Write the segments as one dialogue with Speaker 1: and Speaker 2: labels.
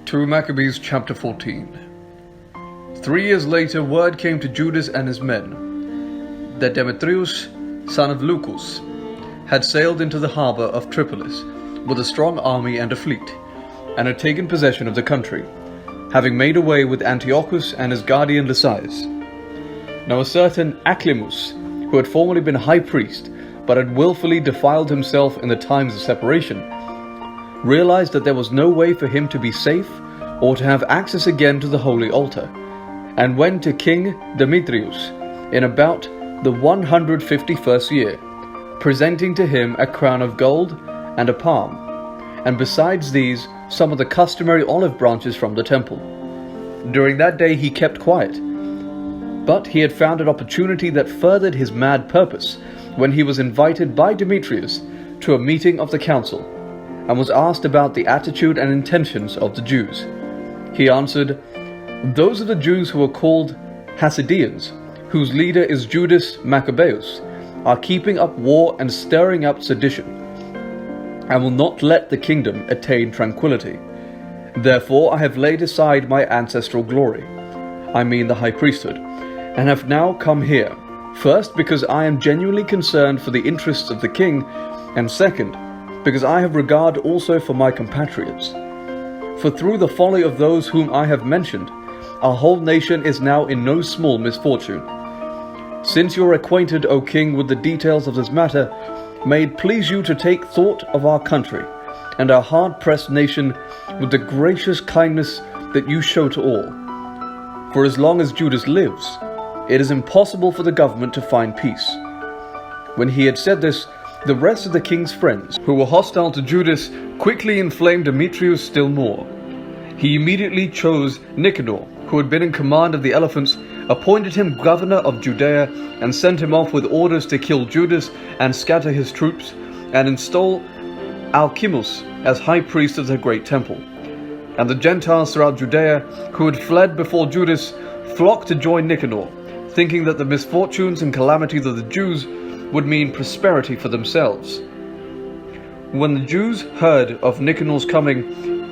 Speaker 1: 2 Maccabees chapter 14. 3 years later, word came to Judas and his men that Demetrius, son of Lucus, had sailed into the harbor of Tripolis with a strong army and a fleet, and had taken possession of the country, having made away with Antiochus and his guardian Lysias. Now a certain Aclimus, who had formerly been high priest, but had willfully defiled himself in the times of separation, realized that there was no way for him to be safe or to have access again to the holy altar, and went to King Demetrius in about the 151st year, presenting to him a crown of gold and a palm, and besides these some of the customary olive branches from the temple. During that day he kept quiet, but he had found an opportunity that furthered his mad purpose when he was invited by Demetrius to a meeting of the council, and was asked about the attitude and intentions of the Jews. He answered, "Those of the Jews who are called Hasidians, whose leader is Judas Maccabeus, are keeping up war and stirring up sedition, and will not let the kingdom attain tranquility. Therefore I have laid aside my ancestral glory, I mean the high priesthood, and have now come here, first because I am genuinely concerned for the interests of the king, and second, because I have regard also for my compatriots. For through the folly of those whom I have mentioned, our whole nation is now in no small misfortune. Since you are acquainted, O king, with the details of this matter, may it please you to take thought of our country and our hard-pressed nation with the gracious kindness that you show to all. For as long as Judas lives, it is impossible for the government to find peace." When he had said this, the rest of the king's friends, who were hostile to Judas, quickly inflamed Demetrius still more. He immediately chose Nicanor, who had been in command of the elephants, appointed him governor of Judea, and sent him off with orders to kill Judas and scatter his troops, and install Alcimus as high priest of the great temple. And the Gentiles throughout Judea, who had fled before Judas, flocked to join Nicanor, thinking that the misfortunes and calamities of the Jews would mean prosperity for themselves. When the Jews heard of Nicanor's coming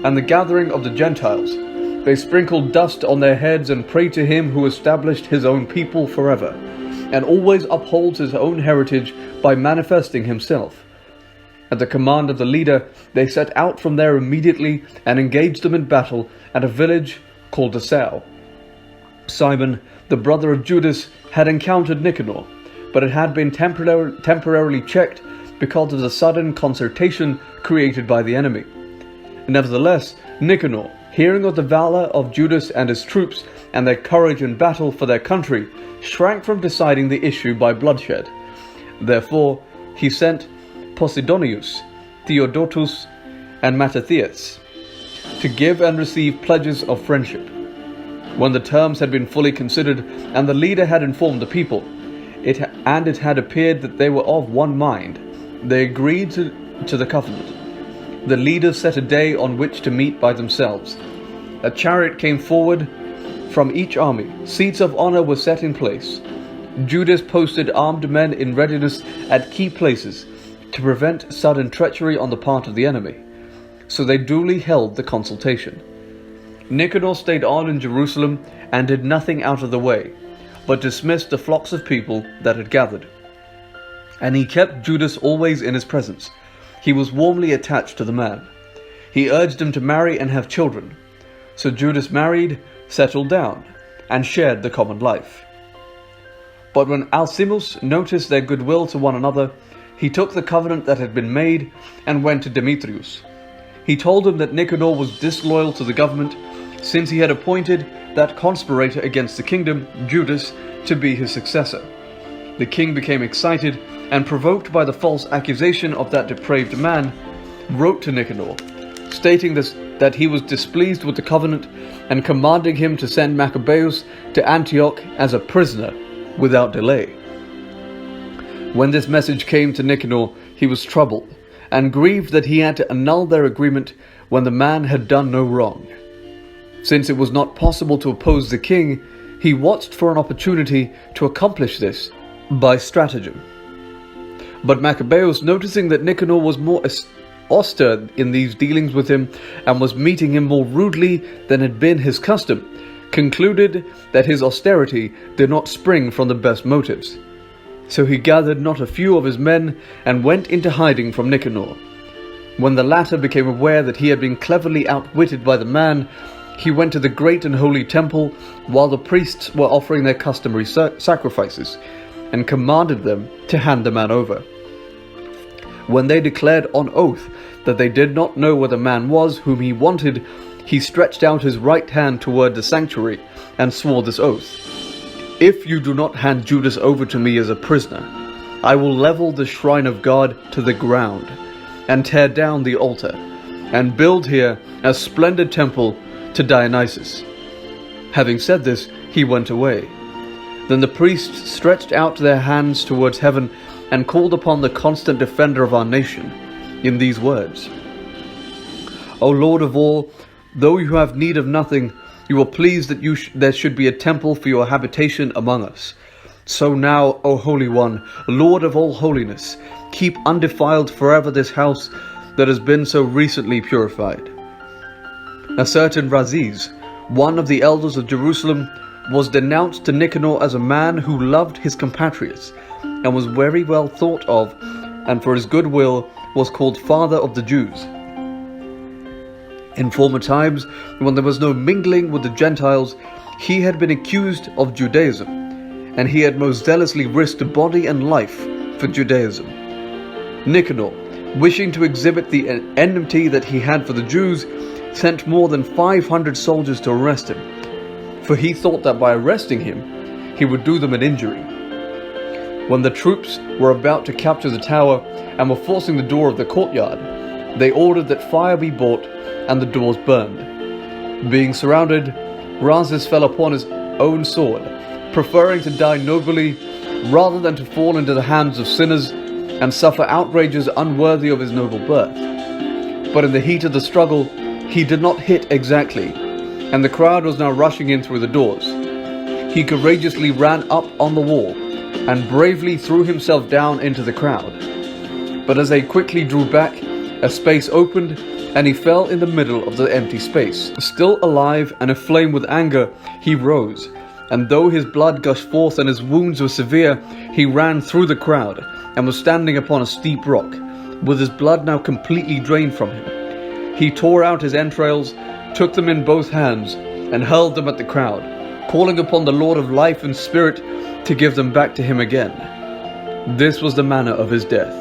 Speaker 1: and the gathering of the Gentiles, they sprinkled dust on their heads and prayed to him who established his own people forever, and always upholds his own heritage by manifesting himself. At the command of the leader, they set out from there immediately and engaged them in battle at a village called Asau. Simon, the brother of Judas, had encountered Nicanor, but it had been temporarily checked because of the sudden concertation created by the enemy. Nevertheless, Nicanor, hearing of the valor of Judas and his troops and their courage in battle for their country, shrank from deciding the issue by bloodshed. Therefore, he sent Posidonius, Theodotus, and Mattathias to give and receive pledges of friendship. When the terms had been fully considered and the leader had informed the people, it had appeared that they were of one mind, they agreed to the covenant. The leaders set a day on which to meet by themselves. A chariot came forward from each army. Seats of honor were set in place. Judas posted armed men in readiness at key places to prevent sudden treachery on the part of the enemy. So they duly held the consultation. Nicanor stayed on in Jerusalem and did nothing out of the way, but dismissed the flocks of people that had gathered. And he kept Judas always in his presence. He was warmly attached to the man. He urged him to marry and have children. So Judas married, settled down, and shared the common life. But when Alcimus noticed their goodwill to one another, he took the covenant that had been made and went to Demetrius. He told him that Nicanor was disloyal to the government, since he had appointed that conspirator against the kingdom, Judas, to be his successor. The king became excited, and provoked by the false accusation of that depraved man, wrote to Nicanor, stating that he was displeased with the covenant, and commanding him to send Maccabeus to Antioch as a prisoner without delay. When this message came to Nicanor, he was troubled, and grieved that he had to annul their agreement when the man had done no wrong. Since it was not possible to oppose the king, he watched for an opportunity to accomplish this by stratagem. But Maccabeus, noticing that Nicanor was more austere in these dealings with him, and was meeting him more rudely than had been his custom, concluded that his austerity did not spring from the best motives. So he gathered not a few of his men, and went into hiding from Nicanor. When the latter became aware that he had been cleverly outwitted by the man, he went to the great and holy temple while the priests were offering their customary sacrifices, and commanded them to hand the man over. When they declared on oath that they did not know where the man was whom he wanted, he stretched out his right hand toward the sanctuary and swore this oath: "If you do not hand Judas over to me as a prisoner, I will level the shrine of God to the ground, and tear down the altar, and build here a splendid temple to Dionysus." Having said this, he went away. Then the priests stretched out their hands towards heaven and called upon the constant defender of our nation in these words: "O Lord of all, though you have need of nothing, you are pleased that there should be a temple for your habitation among us. So now, O Holy One, Lord of all holiness, keep undefiled forever this house that has been so recently purified." A certain Raziz, one of the elders of Jerusalem, was denounced to Nicanor as a man who loved his compatriots, and was very well thought of, and for his good will was called Father of the Jews. In former times, when there was no mingling with the Gentiles, he had been accused of Judaism, and he had most zealously risked body and life for Judaism. Nicanor, wishing to exhibit the enmity that he had for the Jews, sent more than 500 soldiers to arrest him, for he thought that by arresting him, he would do them an injury. When the troops were about to capture the tower and were forcing the door of the courtyard, they ordered that fire be brought and the doors burned. Being surrounded, Raziz fell upon his own sword, preferring to die nobly rather than to fall into the hands of sinners and suffer outrages unworthy of his noble birth. But in the heat of the struggle, he did not hit exactly, and the crowd was now rushing in through the doors. He courageously ran up on the wall and bravely threw himself down into the crowd. But as they quickly drew back, a space opened, and he fell in the middle of the empty space. Still alive and aflame with anger, he rose, and though his blood gushed forth and his wounds were severe, he ran through the crowd and was standing upon a steep rock, with his blood now completely drained from him. He tore out his entrails, took them in both hands, and hurled them at the crowd, calling upon the Lord of life and spirit to give them back to him again. This was the manner of his death.